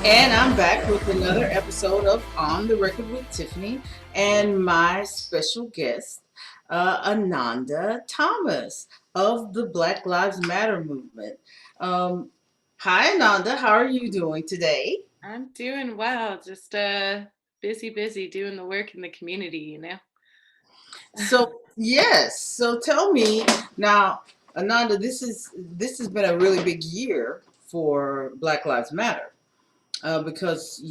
And I'm back with another episode of On the Record with Tiffany and my special guest, Ananda Tomas of the Black Lives Matter movement. Um, Hi, Ananda. How are you doing today? I'm doing well. Just busy doing the work in the community. Yes. So tell me now, Ananda. This has been a really big year for Black Lives Matter because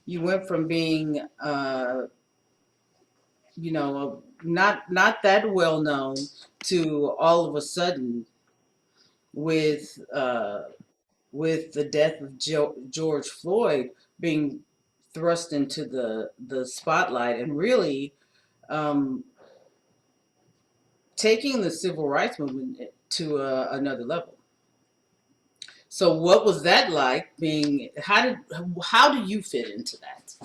you went from being not that well known to all of a sudden with with the death of George Floyd being thrust into the spotlight and really um, taking the civil rights movement to another level. So, what was that like? Being how do you fit into that?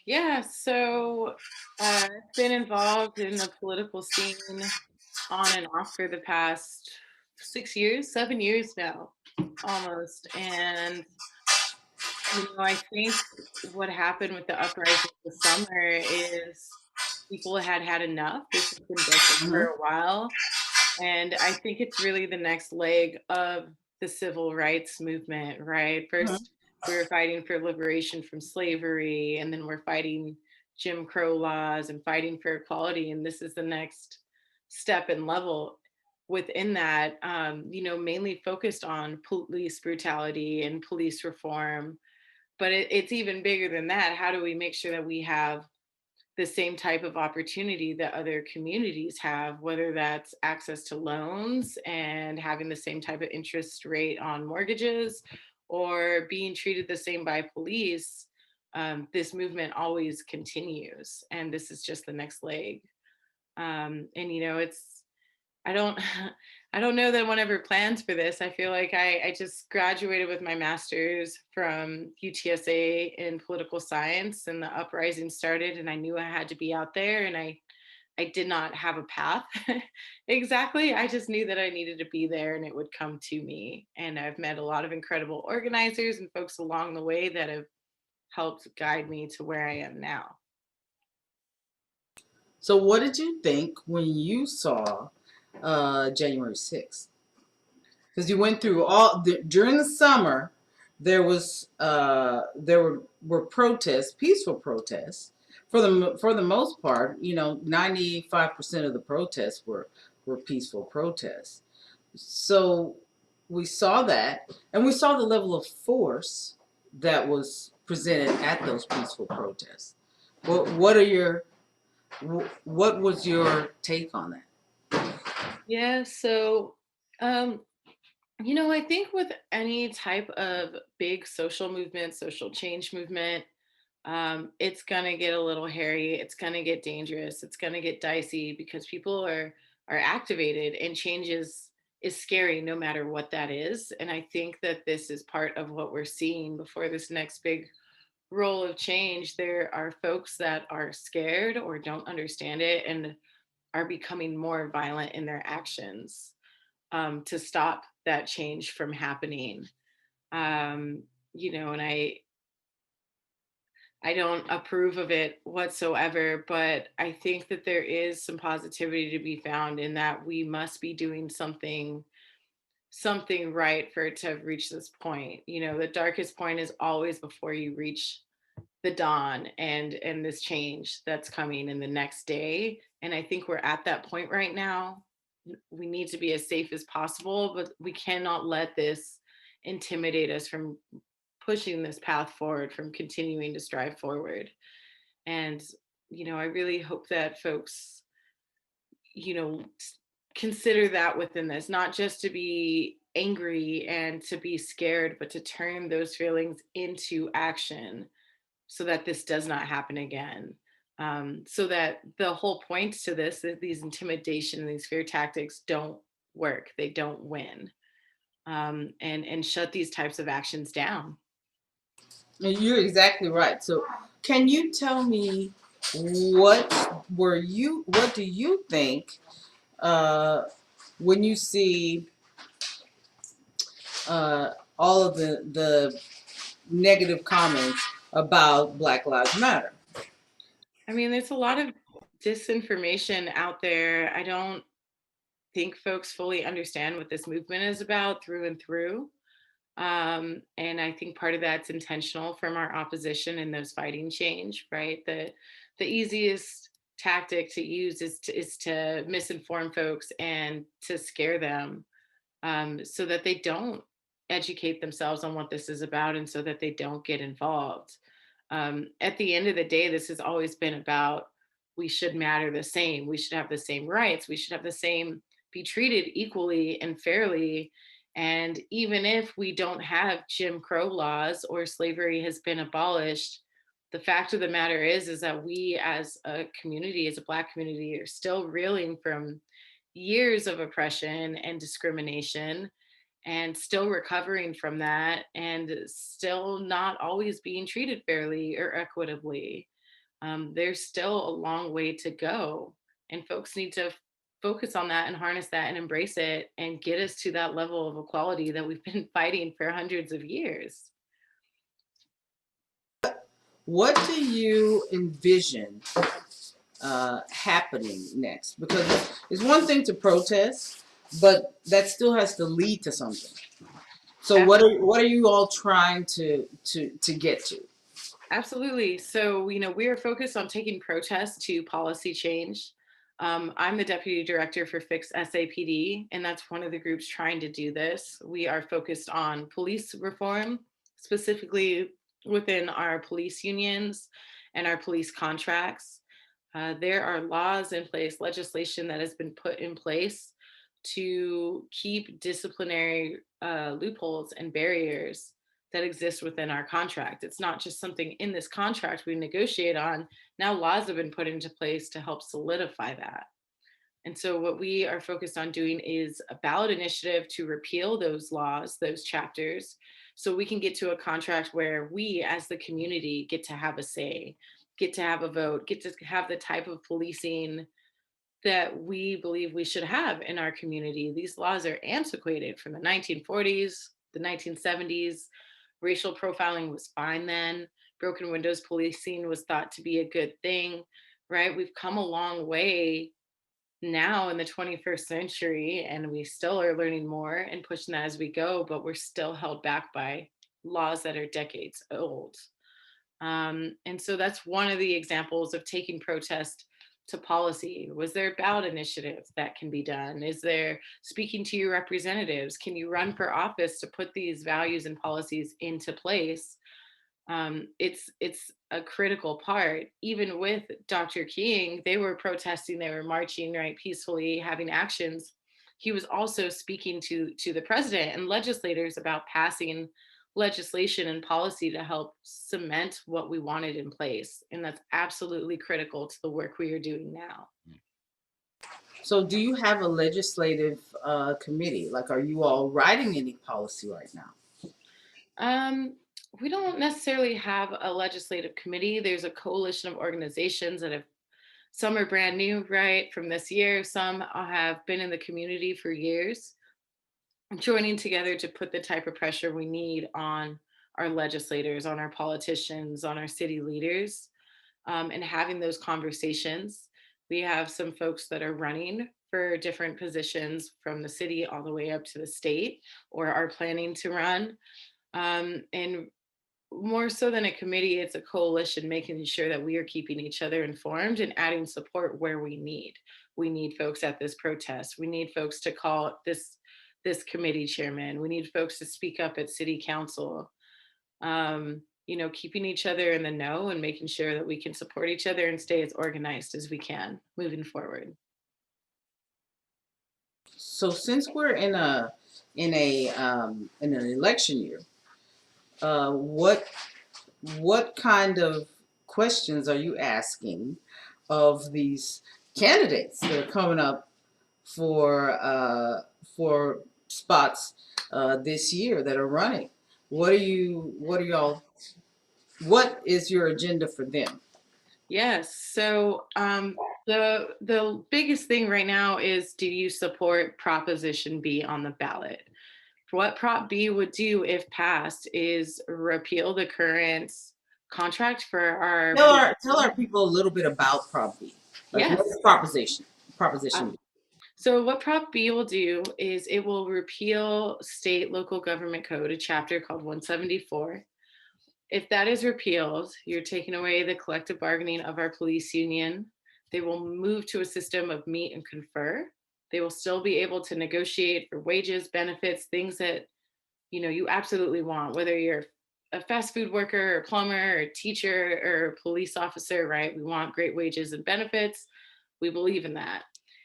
Yeah, so I've been involved in the political scene on and off for the past 6 years, 7 years now, almost. And I think what happened with the uprising this summer is people had had enough. This has been building for Hmm. a while. And I think it's really the next leg of the civil rights movement, right? First, we were fighting for liberation from slavery, and then we're fighting Jim Crow laws and fighting for equality. And this is the next step and level within that, mainly focused on police brutality and police reform. But it's even bigger than that. How do we make sure that we have the same type of opportunity that other communities have, whether that's access to loans and having the same type of interest rate on mortgages or being treated the same by police? This movement always continues, and this is just the next leg. And it's I don't I don't know that one ever plans for this. I feel like I just graduated with my master's from UTSA in political science, and the uprising started, and I knew I had to be out there, and I did not have a path exactly. I just knew that I needed to be there and it would come to me. And I've met a lot of incredible organizers and folks along the way that have helped guide me to where I am now. So, what did you think when you saw January 6th? Because you went through during the summer. There were protests, peaceful protests, for the most part. 95% of the protests were peaceful protests. So we saw that, and we saw the level of force that was presented at those peaceful protests. What was your take on that? Yeah, so um I think with any type of big social movement, social change movement, it's gonna get a little hairy. It's gonna get dangerous. It's gonna get dicey because people are activated, and change is scary no matter what that is. And I think that this is part of what we're seeing before this next big roll of change. There are folks that are scared or don't understand it and are becoming more violent in their actions to stop that change from happening. And I don't approve of it whatsoever, but I think that there is some positivity to be found in that we must be doing something right for it to have reached this point. The darkest point is always before you reach the dawn and this change that's coming in the next day. And I think we're at that point right now. We need to be as safe as possible, but we cannot let this intimidate us from pushing this path forward, from continuing to strive forward. And I really hope that folks you know consider that within this, not just to be angry and to be scared, but to turn those feelings into action so that this does not happen again. So that the whole point to this is these intimidation and these fear tactics don't work, they don't win. And shut these types of actions down. You're exactly right. So, can you tell me what do you think uh, when you see all of negative comments about Black Lives Matter. I mean, there's a lot of disinformation out there. I don't think folks fully understand what this movement is about through and through. And I think part of that's intentional from our opposition and those fighting change, right? The easiest tactic to use is to misinform folks and to scare them, so that they don't educate themselves on what this is about and so that they don't get involved. At the end of the day, this has always been about we should matter the same. We should have the same rights. We should have the same, be treated equally and fairly. And even if we don't have Jim Crow laws or slavery has been abolished, the fact of the matter is that we as a community, as a Black community, are still reeling from years of oppression and discrimination and still recovering from that and still not always being treated fairly or equitably. There's still a long way to go, and folks need to focus on that and harness that and embrace it and get us to that level of equality that we've been fighting for hundreds of years. What do you envision happening next? Because it's one thing to protest, but that still has to lead to something. So what are you all trying to get to? Absolutely. So, we are focused on taking protests to policy change. I'm the deputy director for Fix SAPD, and that's one of the groups trying to do this. We are focused on police reform, specifically within our police unions and our police contracts. There are laws in place, legislation that has been put in place to keep disciplinary loopholes and barriers that exist within our contract. It's not just something in this contract we negotiate on. Now laws have been put into place to help solidify that. And so what we are focused on doing is a ballot initiative to repeal those laws, those chapters, so we can get to a contract where we as the community get to have a say, get to have a vote, get to have the type of policing that we believe we should have in our community. These laws are antiquated from the 1940s, the 1970s. Racial profiling was fine then. Broken windows policing was thought to be a good thing, right? We've come a long way now in the 21st century, and we still are learning more and pushing that as we go, but we're still held back by laws that are decades old. And so that's one of the examples of taking protest to policy. Was there a ballot initiative that can be done? Is there speaking to your representatives? Can you run for office to put these values and policies into place? It's a critical part. Even with Dr. King, they were protesting, they were marching, right, peacefully, having actions. He was also speaking to the president and legislators about passing legislation and policy to help cement what we wanted in place. And that's absolutely critical to the work we are doing now. So do you have a legislative committee? Like, are you all writing any policy right now? Um, we don't necessarily have a legislative committee. There's a coalition of organizations that have, some are brand new, right, from this year. Some have been in the community for years, joining together to put the type of pressure we need on our legislators, on our politicians, on our city leaders, and having those conversations. We have some folks that are running for different positions from the city all the way up to the state or are planning to run. And more so than a committee, it's a coalition making sure that we are keeping each other informed and adding support where we need. We need folks at this protest. We need folks to call this committee chairman. We need folks to speak up at city council. Keeping each other in the know and making sure that we can support each other and stay as organized as we can moving forward. So since we're in an election year, what kind of questions are you asking of these candidates that are coming up for spots this year that are running? What are y'all? What is your agenda for them? Yes. So the biggest thing right now is, do you support Proposition B on the ballot? What Prop B would do if passed is repeal the current contract for our police. Tell our people a little bit about Prop B. Like, what Yes. is proposition? Proposition Uh, B. so what Prop B will do is it will repeal state local government code, a chapter called 174. If that is repealed, you're taking away the collective bargaining of our police union. They will move to a system of meet and confer. They will still be able to negotiate for wages, benefits, things that you absolutely want, whether you're a fast food worker or plumber or teacher or police officer, right? We want great wages and benefits. We believe in that.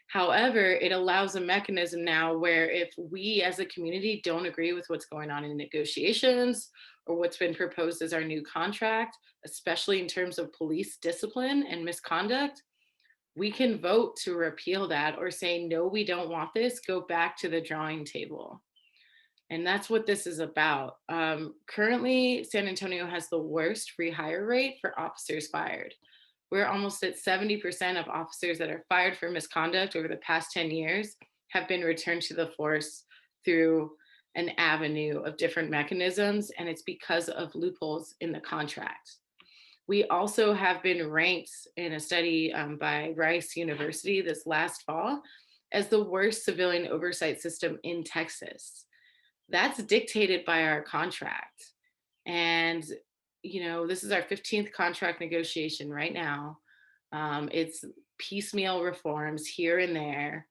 However, it allows a mechanism now where if we as a community don't agree with what's going on in negotiations or what's been proposed as our new contract, especially in terms of police discipline and misconduct, we can vote to repeal that or say, no, we don't want this, go back to the drawing table. And that's what this is about. Currently, San Antonio has the worst rehire rate for officers fired. We're almost at 70% of officers that are fired for misconduct over the past 10 years have been returned to the force through an avenue of different mechanisms, and it's because of loopholes in the contract. We also have been ranked in a study by Rice University this last fall as the worst civilian oversight system in Texas. That's dictated by our contract. And, this is our 15th contract negotiation right now. It's piecemeal reforms here and there.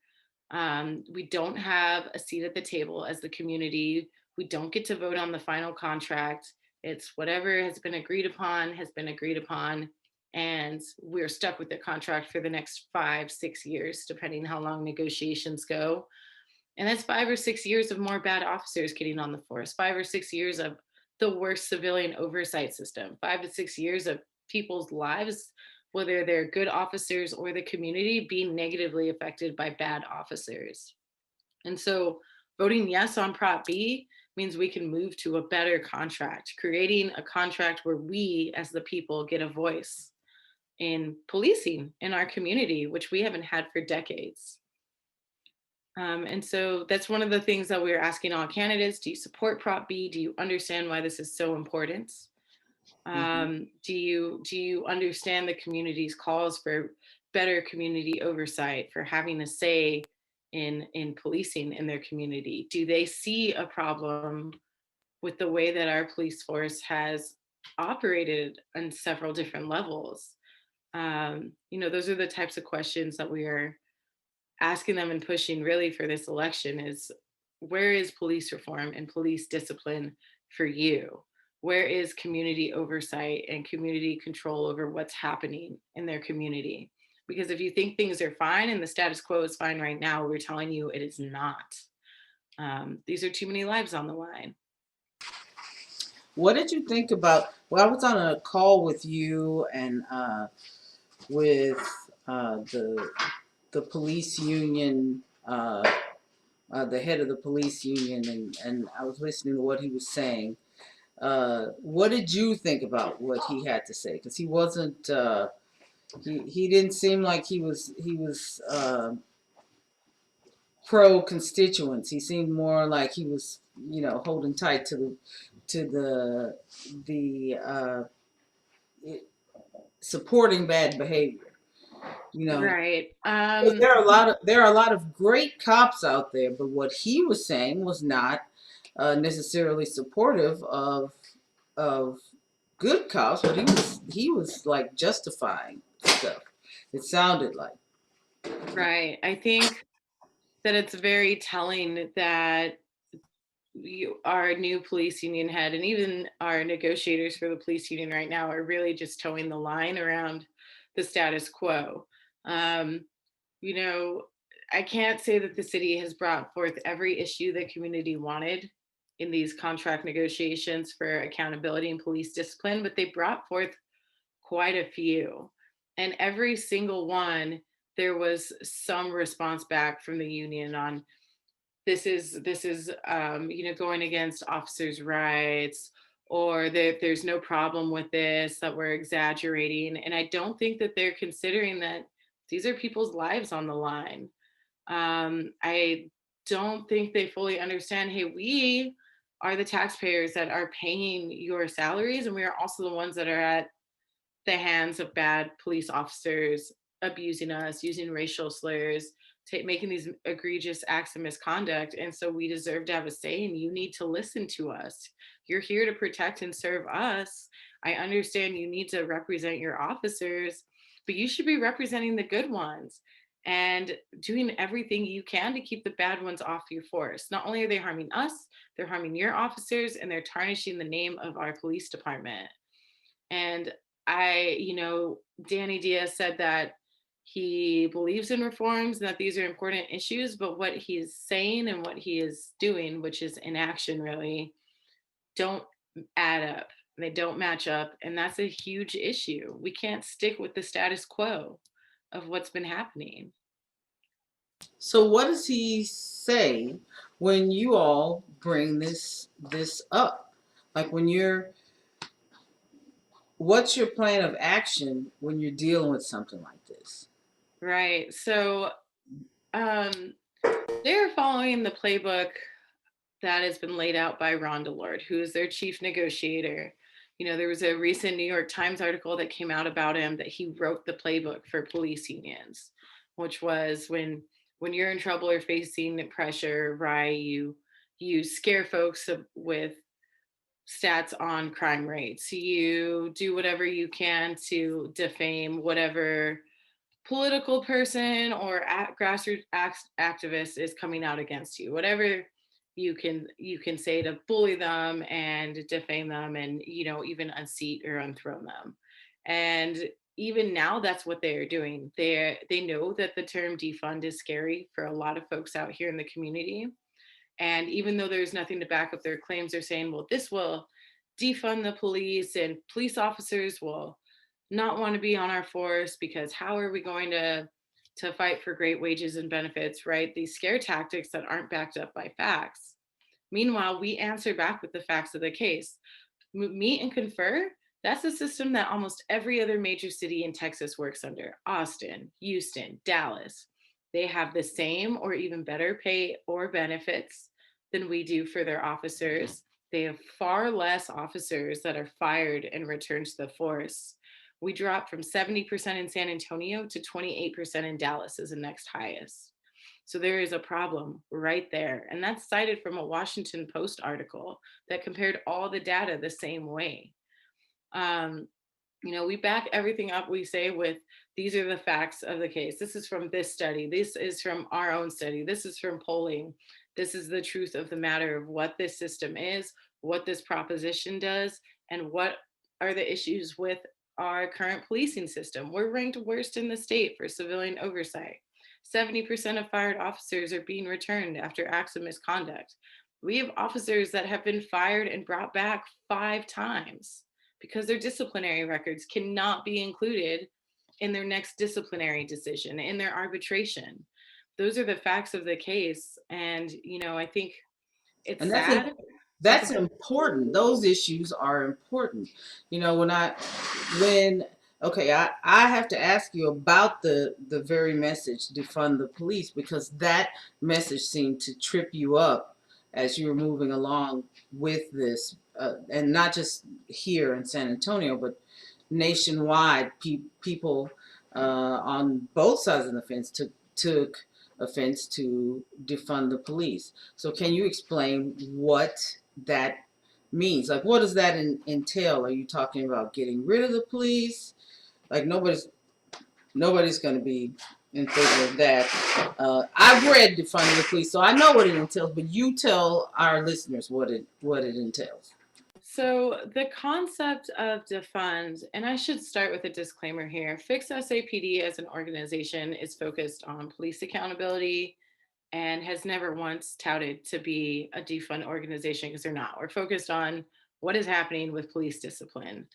We don't have a seat at the table as the community. We don't get to vote on the final contract. It's whatever has been agreed upon, has been agreed upon. And we're stuck with the contract for the next 5, 6 years, depending how long negotiations go. And that's 5 or 6 years of more bad officers getting on the force, 5 or 6 years of the worst civilian oversight system, 5 to 6 years of people's lives, whether they're good officers or the community, being negatively affected by bad officers. And so voting yes on Prop B means we can move to a better contract, creating a contract where we as the people get a voice in policing in our community, which we haven't had for decades. And so that's one of the things that we're asking all candidates. Do you support Prop B? Do you understand why this is so important? Mm-hmm. Do you understand the community's calls for better community oversight, for having a say in policing in their community? Do they see a problem with the way that our police force has operated on several different levels? Those are the types of questions that we are asking them and pushing really for this election is, where is police reform and police discipline for you? Where is community oversight and community control over what's happening in their community? Because if you think things are fine and the status quo is fine right now, we're telling you it is not. These are too many lives on the line. What did you think about? Well, I was on a call with you and with the police union, the head of the police union, and I was listening to what he was saying. What did you think about what he had to say? Because he wasn't. He didn't seem like he was pro constituents. He seemed more like he was, holding tight to the supporting bad behavior. You know, Right. there are a lot of great cops out there, but what he was saying was not necessarily supportive of good cops, but he was like justifying stuff. It sounded like. Right. I think that it's very telling that our new police union head and even our negotiators for the police union right now are really just towing the line around the status quo. Um, you know, I can't say that the city has brought forth every issue the community wanted in these contract negotiations for accountability and police discipline, but they brought forth quite a few. And every single one, there was some response back from the union on, this is going against officers' rights, or that there's no problem with this, that we're exaggerating. And I don't think that they're considering that these are people's lives on the line. I don't think they fully understand, hey, we are the taxpayers that are paying your salaries, and we are also the ones that are at the hands of bad police officers abusing us, using racial slurs, making these egregious acts of misconduct. And so we deserve to have a say, and you need to listen to us. You're here to protect and serve us. I understand you need to represent your officers, but you should be representing the good ones and doing everything you can to keep the bad ones off your force. Not only are they harming us, they're harming your officers and they're tarnishing the name of our police department. And Danny Diaz said that he believes in reforms and that these are important issues, but what he's saying and what he is doing, which is inaction really, don't add up. They don't match up. And that's a huge issue. We can't stick with the status quo of what's been happening. So what does he say when you all bring this up? Like when you're what's your plan of action when you're dealing with something like this? Right. So um, they're following the playbook that has been laid out by Rhonda Lord, who is their chief negotiator. There was a recent New York Times article that came out about him that he wrote the playbook for police unions, which was when you're in trouble or facing pressure, right? You scare folks with stats on crime rates. You do whatever you can to defame whatever political person or grassroots activist is coming out against you. Whatever you can say to bully them and defame them, and even unseat or unthrone them. And even now, that's what they are doing. They know that the term defund is scary for a lot of folks out here in the community. And even though there's nothing to back up their claims, they're saying, well, this will defund the police and police officers will not want to be on our force, because how are we going to fight for great wages and benefits, right? These scare tactics that aren't backed up by facts. Meanwhile, we answer back with the facts of the case. Meet and confer. That's a system that almost every other major city in Texas works under. Austin, Houston, Dallas. They have the same or even better pay or benefits than we do for their officers. They have far less officers that are fired and returned to the force. We dropped from 70% in San Antonio to 28% in Dallas as the next highest. So there is a problem right there. And that's cited from a Washington Post article that compared all the data the same way. Um, we back everything up we say with, these are the facts of the case. This is from this study. This is from our own study. This is from polling. This is the truth of the matter of what this system is, what this proposition does, and what are the issues with our current policing system. We're ranked worst in the state for civilian oversight. 70% of fired officers are being returned after acts of misconduct. We have officers that have been fired and brought back 5 times because their disciplinary records cannot be included in their next disciplinary decision, in their arbitration. Those are the facts of the case. And, I think it's And sad. Oh, go that's ahead. important. Those issues are important. When okay, I have to ask you about the very message, defund the police, because that message seemed to trip you up as you were moving along with this, and not just here in San Antonio, but nationwide. People on both sides of the fence took offense to defund the police. So can you explain what that means? Like, what does that entail? Are you talking about getting rid of the police? Like, nobody's going to be in favor of that. I've read defunding the police, so I know what it entails. But you tell our listeners what it entails. So the concept of defund, and I should start with a disclaimer here. Fix SAPD as an organization is focused on police accountability and has never once touted to be a defund organization, because they're not. We're focused on what is happening with police discipline.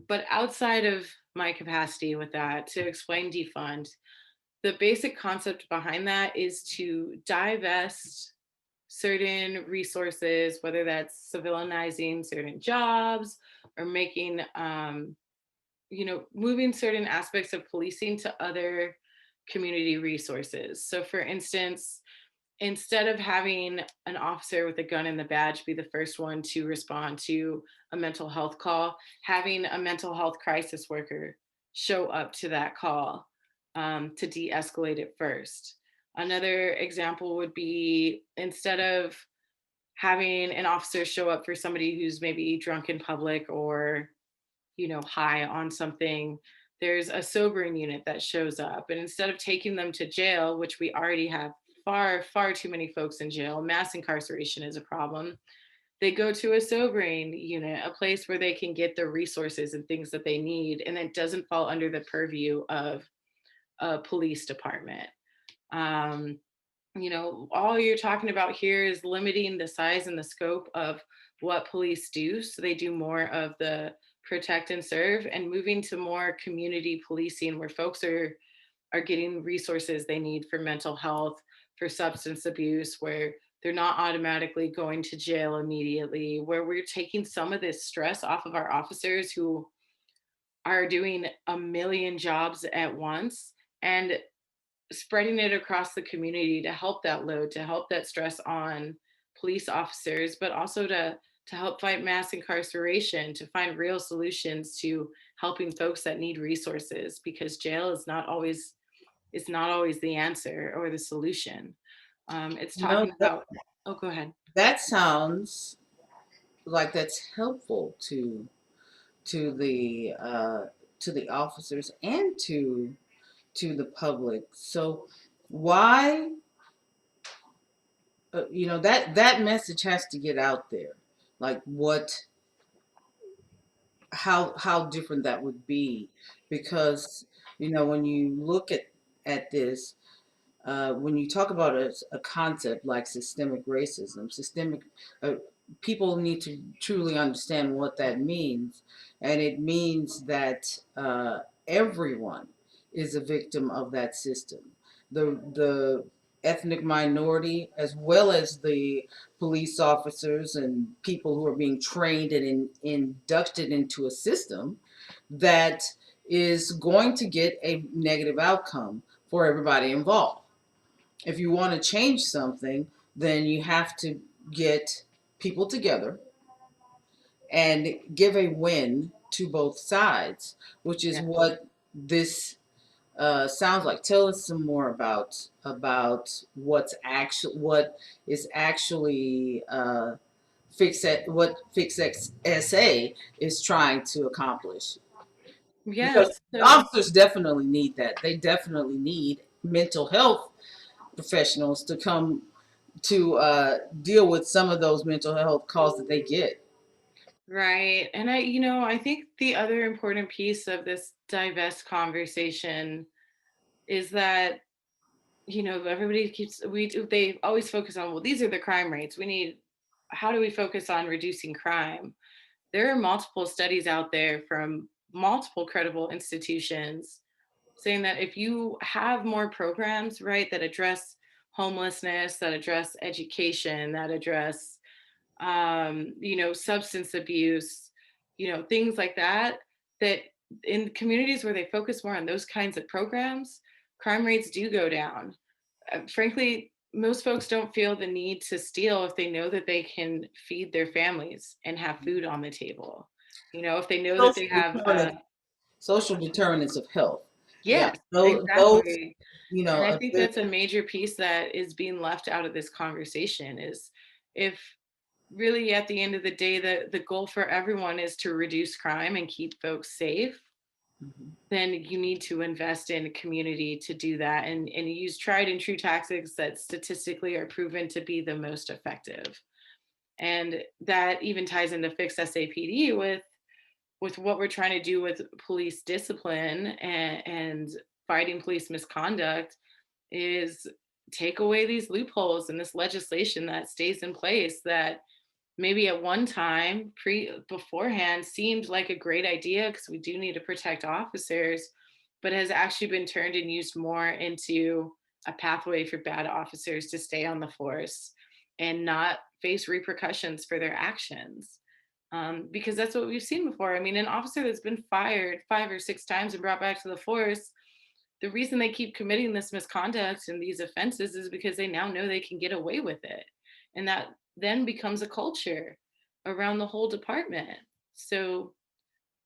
But outside of my capacity with that, to explain defund, the basic concept behind that is to divest certain resources, whether that's civilizing certain jobs or making, moving certain aspects of policing to other community resources. So, for instance, instead of having an officer with a gun and the badge be the first one to respond to a mental health call, having a mental health crisis worker show up to that call, to de-escalate it first. Another example would be, instead of having an officer show up for somebody who's maybe drunk in public or, high on something, there's a sobering unit that shows up. And instead of taking them to jail, which we already have far, far too many folks in jail, mass incarceration is a problem. They go to a sobering unit, a place where they can get the resources and things that they need. And it doesn't fall under the purview of a police department. Um, all you're talking about here is limiting the size and the scope of what police do. So they do more of the protect and serve, and moving to more community policing where folks are getting resources they need for mental health, for substance abuse, where they're not automatically going to jail immediately, where we're taking some of this stress off of our officers who are doing a million jobs at once, and spreading it across the community to help that load, to help that stress on police officers, but also to help fight mass incarceration, to find real solutions to helping folks that need resources, because jail is not always the answer or the solution. It's No, talking about. Oh, go ahead. that sounds like that's helpful to to the officers and to the public. So why that message has to get out there, like what how different that would be, because when you look at this, when you talk about a concept like systemic racism, uh, people need to truly understand what that means. And it means that everyone is a victim of that system. The ethnic minority, as well as the police officers and people who are being trained and inducted into a system that is going to get a negative outcome for everybody involved. If you want to change something, then you have to get people together and give a win to both sides, which is Yeah. what this sounds like. Tell us some more about what is actually what Fix SA is trying to accomplish. Because Yes. So officers definitely need that. They definitely need mental health professionals to come to deal with some of those mental health calls that they get. right. And I think the other important piece of this divest conversation is that, everybody keeps they always focus on, well, these are the crime rates. How do we focus on reducing crime? There are multiple studies out there from multiple credible institutions saying that if you have more programs, right, that address homelessness, that address education, that address substance abuse, things like that, that in communities where they focus more on those kinds of programs, crime rates do go down. Frankly, most folks don't feel the need to steal if they know that they can feed their families and have food on the table. If they know that they Social have, determinants, social determinants of health. Yeah, yes, those, exactly. you And know, I a think good, that's a major piece that is being left out of this conversation is, if really at the end of the day, the goal for everyone is to reduce crime and keep folks safe, Mhm. then you need to invest in a community to do that, and use tried and true tactics that statistically are proven to be the most effective. And that even ties into Fix SAPD with what we're trying to do with police discipline and fighting police misconduct, is take away these loopholes in this legislation that stays in place, that maybe at one time beforehand seemed like a great idea because we do need to protect officers, but has actually been turned and used more into a pathway for bad officers to stay on the force and not face repercussions for their actions. Because that's what we've seen before. I mean, an officer that's been fired 5 or 6 times and brought back to the force, the reason they keep committing this misconduct and these offenses is because they now know they can get away with it. And that then becomes a culture around the whole department. So,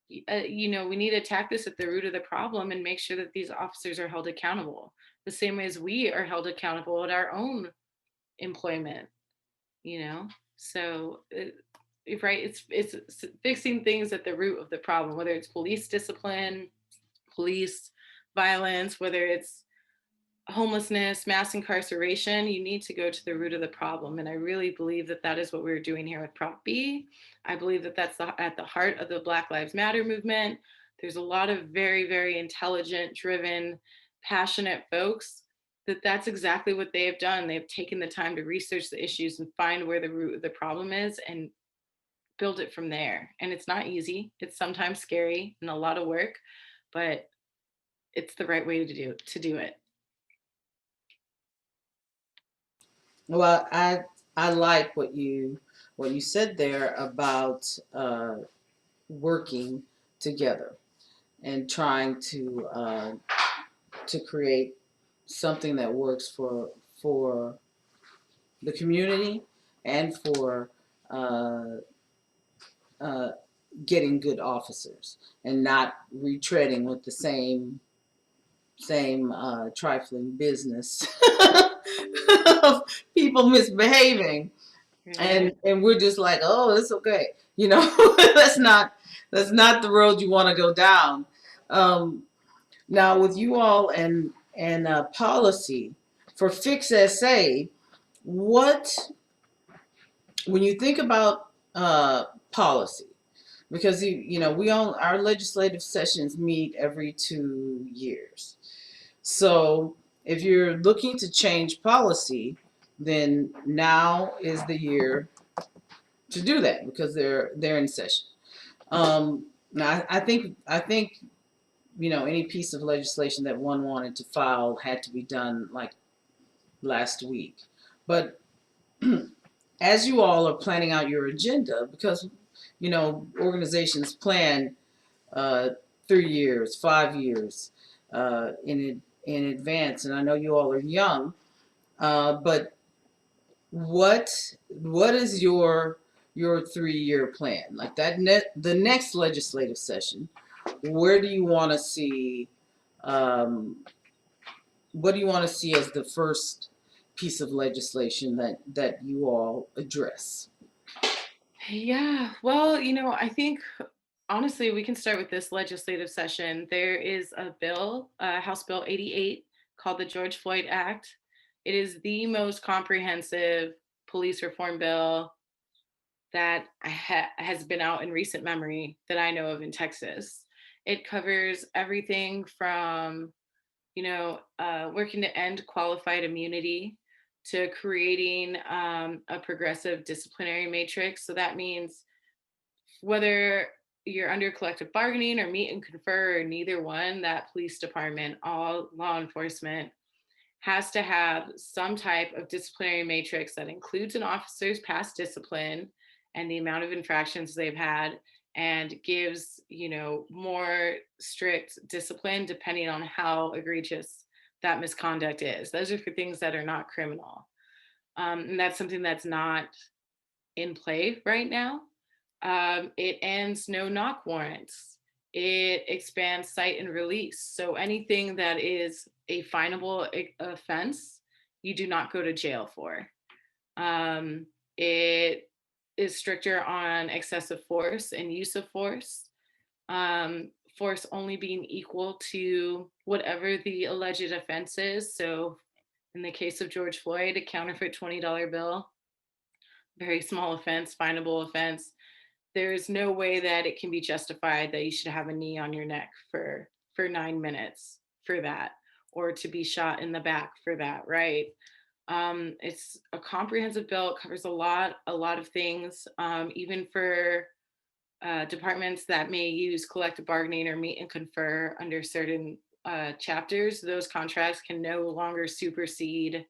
we need to attack this at the root of the problem and make sure that these officers are held accountable the same way as we are held accountable at our own employment, you know? So, right, it's fixing things at the root of the problem, whether it's police discipline, police violence, whether it's homelessness, mass incarceration. You need to go to the root of the problem. And I really believe that that is what we're doing here with Prop B. I believe that that's at the heart of the Black Lives Matter movement. There's a lot of very, very intelligent, driven, passionate folks that's exactly what they have done. They've taken the time to research the issues and find where the root of the problem is and build it from there. And it's not easy. It's sometimes scary and a lot of work, but it's the right way to do it. Well, I like what you said there about working together and trying to create something that works for the community and for uh, uh, getting good officers and not retreading with the same trifling business of people misbehaving, Right. and we're just like, oh, it's okay, that's not the road you want to go down. um, Now with you all and policy for Fix SA, what when you think about policy, because we all our legislative sessions meet every 2 years. So if you're looking to change policy, then now is the year to do that because they're in session. Now I think any piece of legislation that one wanted to file had to be done like last week. But as you all are planning out your agenda, because organizations plan 3 years, 5 years in advance, and I know you all are young, but what is your 3-year plan? Like the next legislative session, where do you want to see? Um, what do you want to see as the first piece of legislation that you all address? Yeah. Well, I think honestly, we can start with this legislative session. There is a bill, House Bill 88, called the George Floyd Act. It is the most comprehensive police reform bill that has been out in recent memory that I know of in Texas. It covers everything from working to end qualified immunity to creating a progressive disciplinary matrix. So that means whether you're under collective bargaining or meet and confer or neither one, that police department, all law enforcement has to have some type of disciplinary matrix that includes an officer's past discipline and the amount of infractions they've had and gives more strict discipline depending on how egregious that misconduct is. Those are for things that are not criminal, and that's something that's not in play right now. It ends no knock warrants. It expands cite and release. So anything that is a finable offense, you do not go to jail for. It is stricter on excessive force and use of force. Force only being equal to whatever the alleged offense is. So in the case of George Floyd, a counterfeit $20 bill, very small offense, finable offense. There's no way that it can be justified that you should have a knee on your neck for 9 minutes for that, or to be shot in the back for that, right? It's a comprehensive bill. It covers a lot of things, even for departments that may use collective bargaining or meet and confer under certain chapters. Those contracts can no longer supersede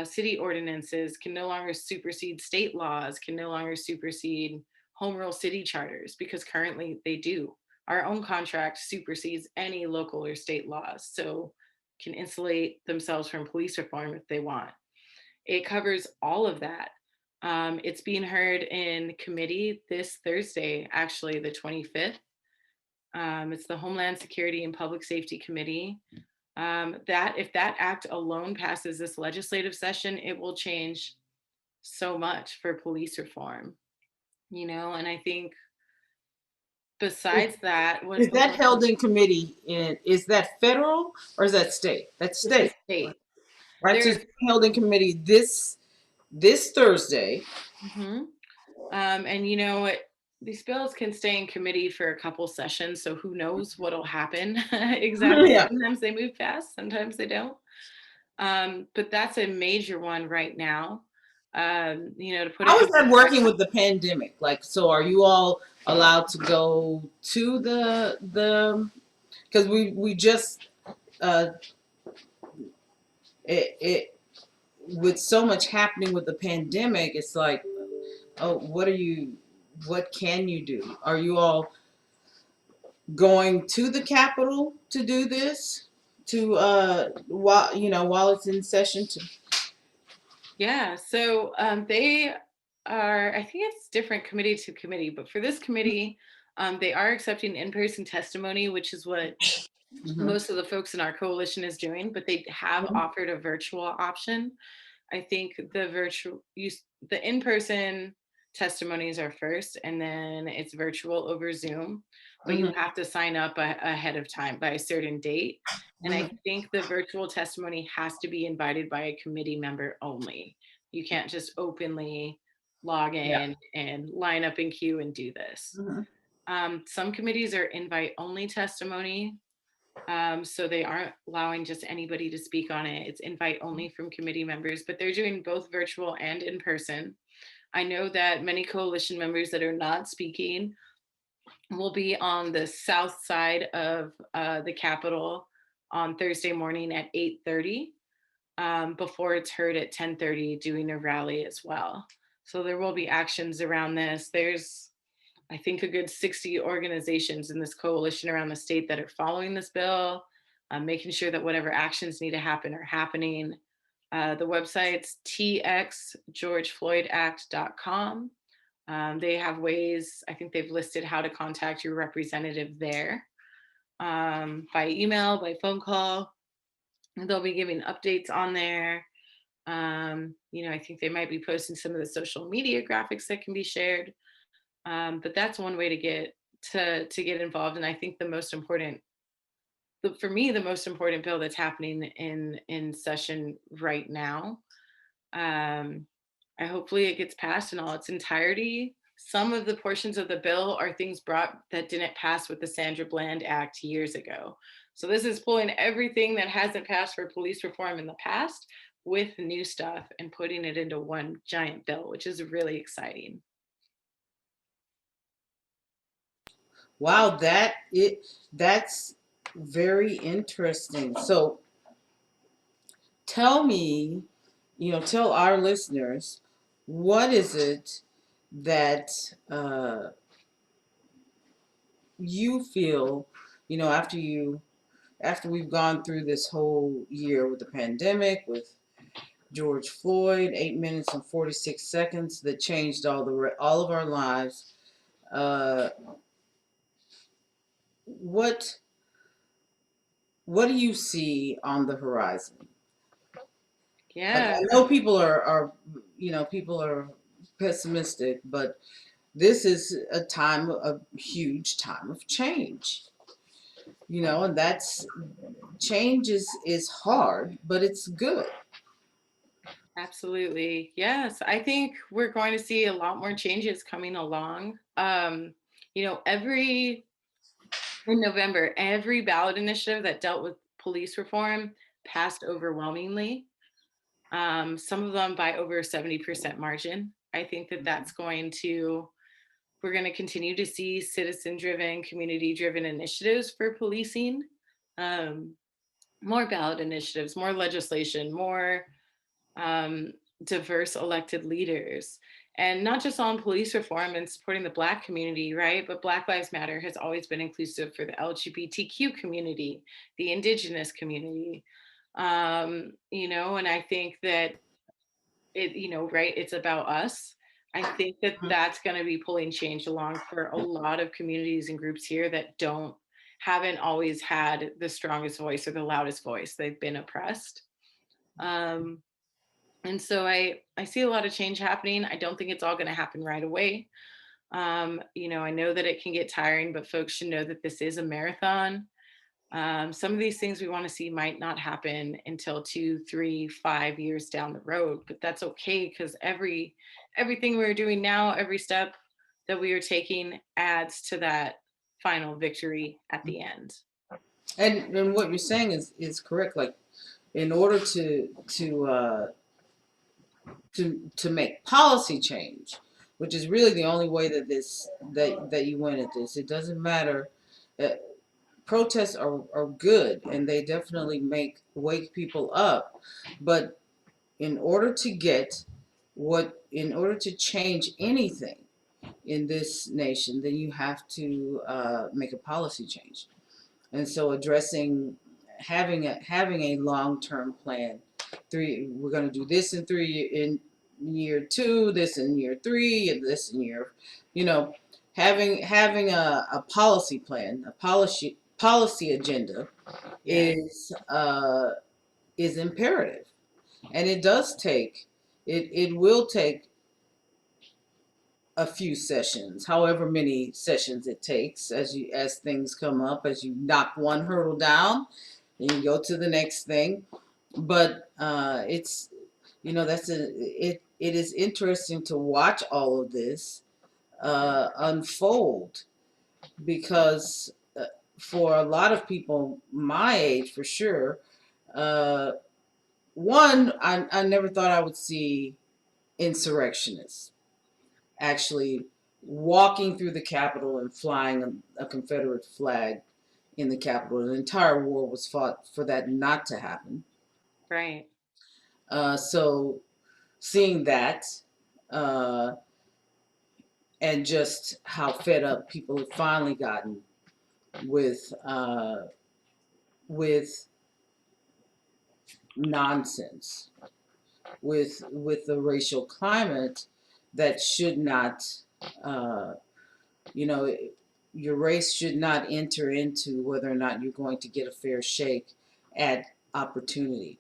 city ordinances, can no longer supersede state laws, can no longer supersede home rule city charters, because currently they do. our own contract supersedes any local or state laws, so can insulate themselves from police reform if they want. It covers all of that. It's being heard in committee this Thursday, actually, the 25th. It's the Homeland Security and Public Safety Committee. That if that act alone passes this legislative session, it will change so much for police reform, and I think Is, besides that, what is that held in committee? Is that federal or is that state? That's this is state, state. right? So There's it's held in committee this Thursday. mhm. And these bills can stay in committee for a couple sessions, so who knows what'll happen exactly. Yeah. Sometimes they move fast, sometimes they don't. But that's a major one right now. To put How it is in that working perspective. with the pandemic? Like, so are you all allowed to go to the because we just uh it with so much happening with the pandemic, it's like, oh, what can you do? Are you all going to the Capitol to do this? To while it's in session to Yeah, so they are, I think it's different committee to committee, but for this committee, they are accepting in-person testimony, which is what Mhm. most of the folks in our coalition is doing, but they have Mhm. offered a virtual option. I think the in-person testimonies are first, and then it's virtual over Zoom, but you Mhm. have to sign up ahead of time by a certain date. And I Mhm. think the virtual testimony has to be invited by a committee member only. You can't just openly log Yeah. in and line up in queue and do this. Mhm. Some committees are invite only testimony, so they aren't allowing just anybody to speak on it. It's invite only from committee members, but they're doing both virtual and in person. I know that many coalition members that are not speaking will be on the south side of the Capitol on Thursday morning at 8:30, before it's heard at 10:30, doing a rally as well. So there will be actions around this. There's, I think, a good 60 organizations in this coalition around the state that are following this bill, making sure that whatever actions need to happen are happening. The website's txgeorgefloydact.com. They have ways, I think they've listed how to contact your representative there, by email, by phone call. They'll be giving updates on there. I think they might be posting some of the social media graphics that can be shared. But that's one way to get involved. And I think for me, the most important bill that's happening in session right now. Um, I hopefully it gets passed in all its entirety. Some of the portions of the bill are things brought that didn't pass with the Sandra Bland Act years ago. So this is pulling everything that hasn't passed for police reform in the past with new stuff and putting it into one giant bill, which is really exciting. Wow, that's very interesting. So tell me, tell our listeners, what is it that you feel, after we've gone through this whole year with the pandemic, with George Floyd, 8 minutes and 46 seconds that changed all of our lives. Uh, what what do you see on the horizon? Like, Yeah, I know people are pessimistic, but this is a huge time of change. And that's change is hard, but it's good. absolutely. Yes, I think we're going to see a lot more changes coming along. Every in November, every ballot initiative that dealt with police reform passed overwhelmingly. Some of them by over 70% margin. I think that we're going to continue to see citizen driven, community driven initiatives for policing. Um, More ballot initiatives, more legislation, more um, diverse elected leaders. and not just on police reform and supporting the Black community, right? But Black Lives Matter has always been inclusive for the LGBTQ community, the Indigenous community. And I think that right, it's about us. I think that that's going to be pulling change along for a lot of communities and groups here that haven't always had the strongest voice or the loudest voice. They've been oppressed. Um, and so I see a lot of change happening. I don't think it's all going to happen right away. I know that it can get tiring, but folks should know that this is a marathon. Some of these things we want to see might not happen until 2, 3, 5 years down the road, but that's okay because everything we're doing now, every step that we are taking adds to that final victory at the end. And what you're saying is correct. Like, in order to make policy change, which is really the only way that you win at this. It doesn't matter. Uh, Protests are good, and they definitely wake people up. But in order to in order to change anything in this nation, then you have to make a policy change. And so having a long-term plan. We're going to do this in year 2, this in year 3, and this in year, you know, having a policy plan, a policy agenda Yeah, is imperative. And it will take a few sessions, however many sessions it takes, as things come up, as you knock one hurdle down, and you go to the next thing. But it's it is interesting to watch all of this unfold, because for a lot of people my age, for sure, uh, I never thought I would see insurrectionists actually walking through the Capitol and flying a Confederate flag in the Capitol. An entire war was fought for that not to happen. right. So seeing that, uh, and just how fed up people have finally gotten with with nonsense, with the racial climate that should not, uh, you know, your race should not enter into whether or not you're going to get a fair shake at opportunity.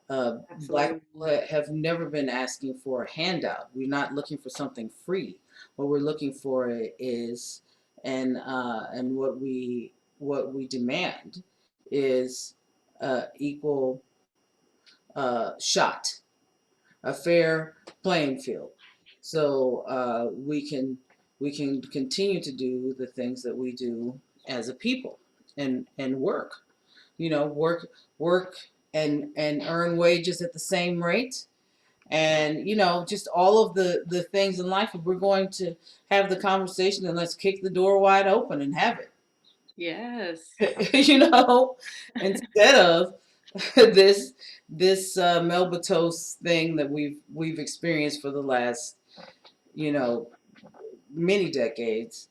Black Absolutely. people have never been asking for a handout. We're not looking for something free. What we're looking for is, and what we demand is equal shot, a fair playing field, so we can continue to do the things that we do as a people, and work, work and earn wages at the same rate, and just all of the things in life. If we're going to have the conversation, then let's kick the door wide open and have Yes. it. Instead of this Melba Toast thing that we've experienced for the last, you know many decades,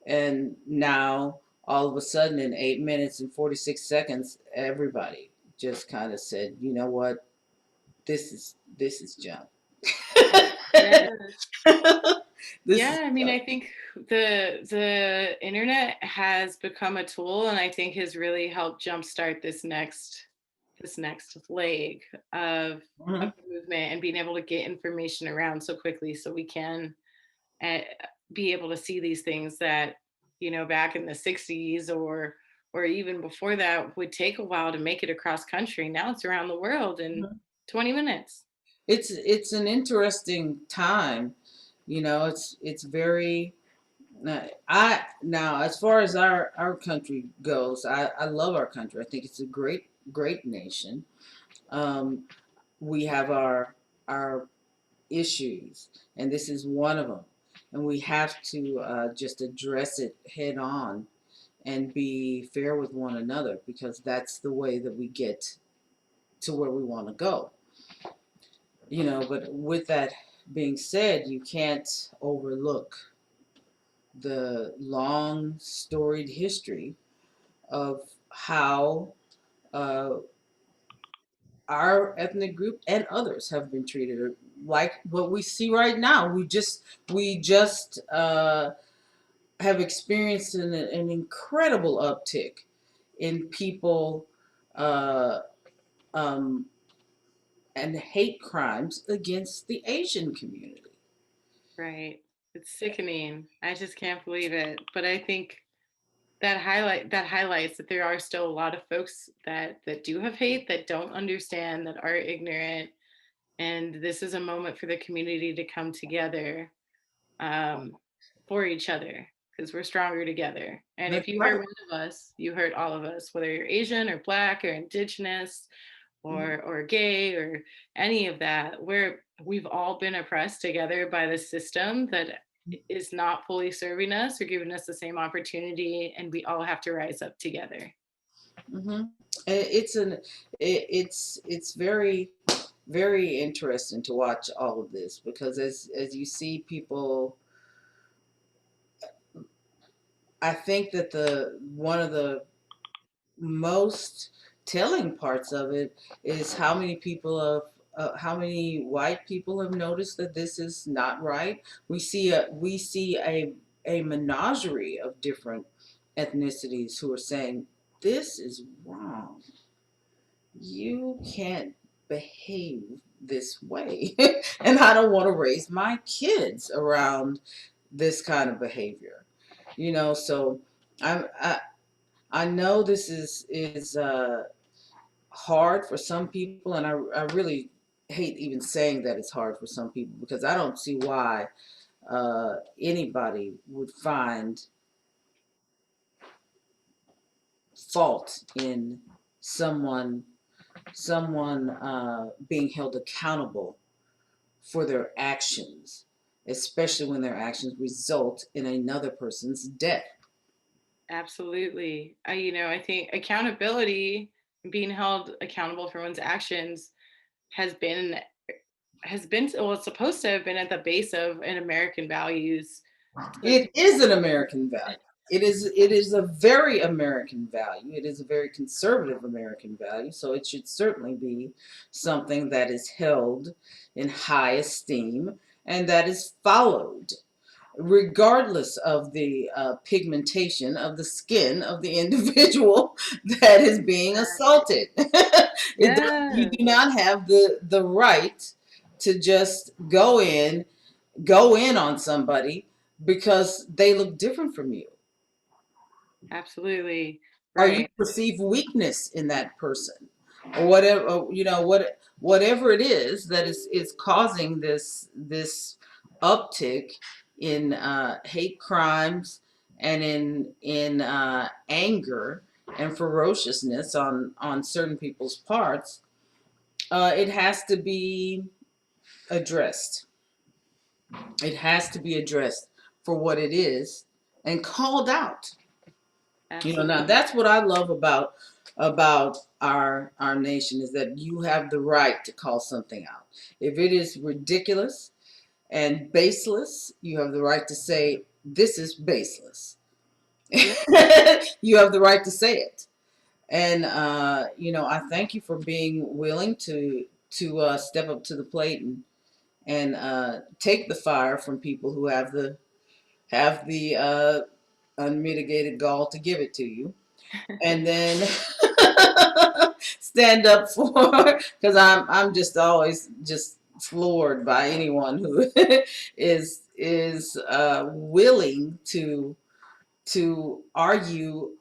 and now all of a sudden, in 8 minutes and 46 seconds, everybody just kind of said, you know what, this is junk. Yes. This is Yeah, I mean, junk. I think the internet has become a tool, and I think has really helped jumpstart this next leg of Mhm. the movement and being able to get information around so quickly, so we can uh, be able to see these things that back in the 60s or even before that would take a while to make it across country. Now it's around the world in 20 minutes. It's an interesting time. It's very. I Now, as far as our country goes, I love our country. I think it's a great nation. Um, we have our issues, and this is one of them. And we have to just address it head on and be fair with one another, because that's the way that we get to where we want to go. But with that being said, you can't overlook the long storied history of how uh, our ethnic group and others have been treated, like what we see right now. We just have experienced an incredible uptick in people uh, um, and hate crimes against the Asian community. Right. It's sickening. I just can't believe it. But I think that highlights that there are still a lot of folks that do have hate, that don't understand, that are ignorant, and this is a moment for the community to come together, um, for each other, because we're stronger together. And if That's you hurt right. one of us, you hurt all of us, whether you're Asian or Black or Indigenous Mhm. or gay or any of that. We've all been oppressed together by the system that is not fully serving us or giving us the same opportunity, and we all have to rise up together. Hmm. It's an it's very interesting to watch all of this, because as you see people, I think that the one of the most telling parts of it is how many white people have noticed that this is not right. We see a menagerie of different ethnicities who are saying this is wrong. You can't behave this way. And I don't want to raise my kids around this kind of behavior. So I know this is hard for some people, and I really hate even saying that it's hard for some people, because I don't see why anybody would find fault in someone someone being held accountable for their actions, especially when their actions result in another person's death. Absolutely. I think accountability, being held accountable for one's actions, has been well, it's supposed to have been at the base of an American values. So It is an American value. It is a very American value. It is a very conservative American value. So it should certainly be something that is held in high esteem and that is followed, regardless of the pigmentation of the skin of the individual that is being assaulted. You yes, do not have the right to just go in on somebody because they look different from you, absolutely. or you Right. perceive weakness in that person, or whatever. Whatever it is that is causing this uptick in hate crimes and in anger and ferociousness on certain people's parts. It has to be addressed. It has to be addressed for what it is and called out. Now Absolutely. that's what I love about our nation, is that you have the right to call something out. If it is ridiculous and baseless, you have the right to say this is baseless. Yeah. You have the right to say it. And I thank you for being willing to step up to the plate and take the fire from people who have the unmitigated gall to give it to you, and then stand up for, because I'm just always just floored by anyone who is willing to argue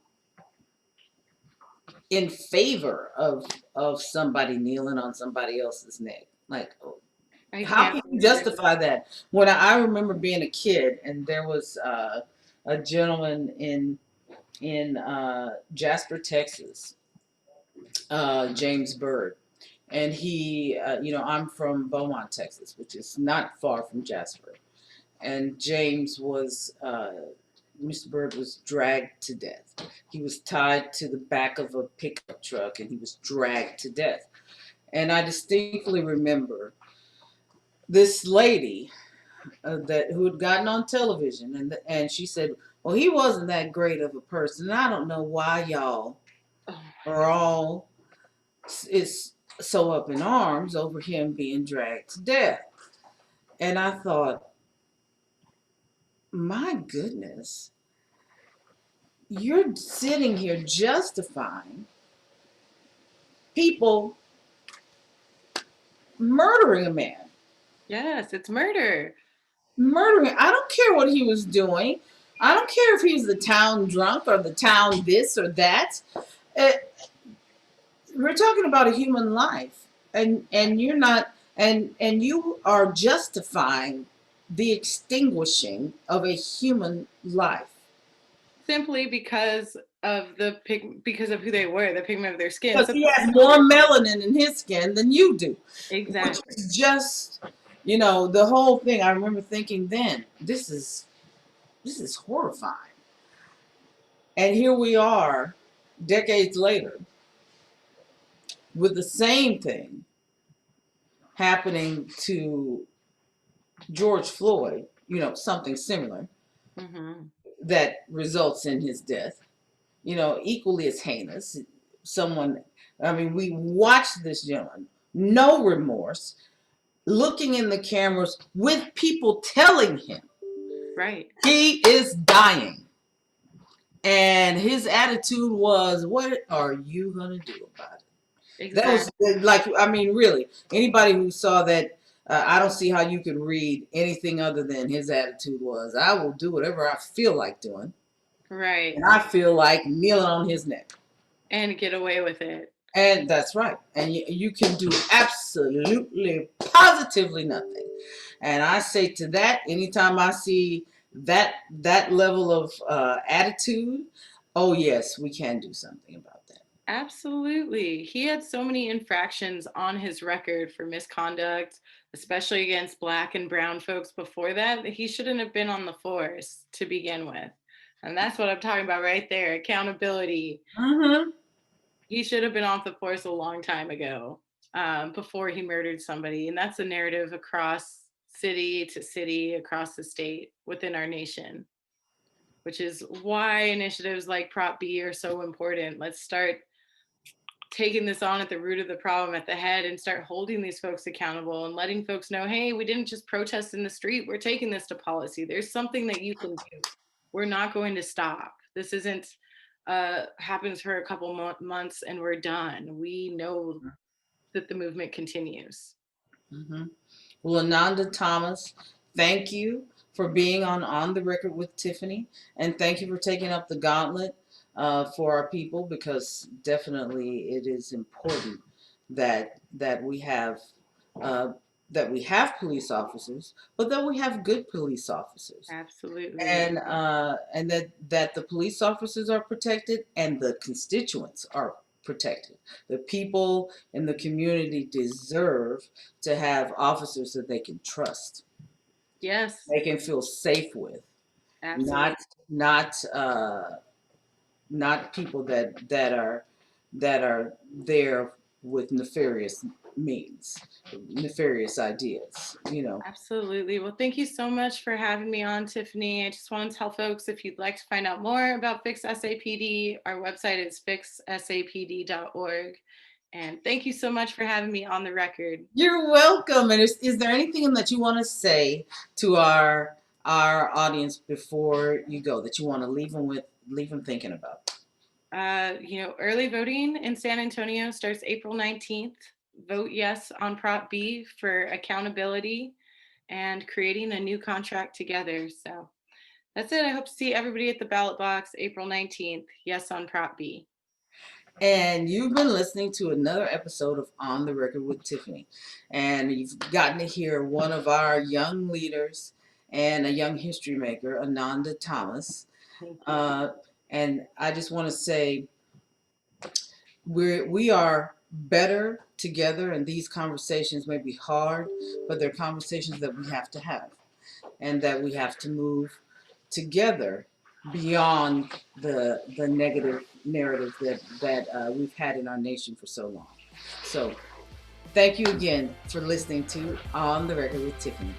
in favor of somebody kneeling on somebody else's neck. Like, I how can't can you believe it. justify that? When I remember being a kid, and there was a gentleman in Jasper, Texas, James Bird, and I'm from Beaumont, Texas, which is not far from Jasper, and Mr. Bird was dragged to death. He was tied to the back of a pickup truck, and he was dragged to death. And I distinctly remember this lady that who had gotten on television, and she said, "Well, he wasn't that great of a person." And I don't know why y'all Oh, are all is so up in arms over him being dragged to death. And I thought, my goodness, you're sitting here justifying people murdering a man. yes, it's murder. Murdering. I don't care what he was doing. I don't care if he's the town drunk or the town this or that. Uh, we're talking about a human life, and you're not, and you are justifying the extinguishing of a human life. Simply because of because of who they were, the pigment of their skin. Because So he has more melanin in his skin than you do, which exactly. is just, the whole thing. I remember thinking then, this is horrifying. And here we are, decades later, with the same thing happening to George Floyd, something similar Hmm. that results in his death, equally as heinous. Someone, I mean, we watched this gentleman, no remorse, looking in the cameras with people telling him Right. he is dying. And his attitude was, "What are you going to do about it?" That was Exactly. like, I mean, really, anybody who saw that, I don't see how you could read anything other than his attitude was, "I will do whatever I feel like doing." Right. And I feel like kneeling on his neck. And get away with it. And that's right. And you can do absolutely, positively nothing. And I say to that, anytime I see that level of attitude, oh yes, we can do something about that. Absolutely. He had so many infractions on his record for misconduct, especially against Black and brown folks before that he shouldn't have been on the force to begin with. And that's what I'm talking about right there, accountability. Mm-hmm. He should have been off the force a long time ago, before he murdered somebody. And that's a narrative across city to city, across the state, within our nation, which is why initiatives like Prop B are so important. Let's start taking this on at the root of the problem, at the head, and start holding these folks accountable and letting folks know, hey, we didn't just protest in the street, we're taking this to policy. There's something that you can do. We're not going to stop. This isn't happens for a couple months and we're done. We know that the movement continues. Mm-hmm. Well, Ananda Tomas, thank you for being on the record with Tiffany, and thank you for taking up the gauntlet for our people, because definitely it is important that we have uh, police officers, but that we have good police officers, Absolutely. and that the police officers are protected and the constituents are protected. The people in the community deserve to have officers that they can trust, Yes, they can feel safe with, absolutely. not not not people that are there with nefarious means, nefarious ideas. Absolutely. Well, thank you so much for having me on, Tiffany. I just want to tell folks, if you'd like to find out more about Fix SAPD, our website is fixsapd.org. And thank you so much for having me on the record. You're welcome. And is there anything that you want to say to our audience before you go, that you want to leave them thinking about? Early voting in San Antonio starts April 19th. Vote yes on Prop B for accountability and creating a new contract together. So that's it. I hope to see everybody at the ballot box April 19th. Yes on Prop B. And you've been listening to another episode of On the Record with Tiffany. And you've gotten to hear one of our young leaders and a young history maker, Ananda Tomas. Thank you. Uh, and I just want to say, we are better together, and these conversations may be hard, but they're conversations that we have to have, and that we have to move together beyond the negative narrative that we've had in our nation for so long. So Thank you again for listening to On the Record with Tiffany.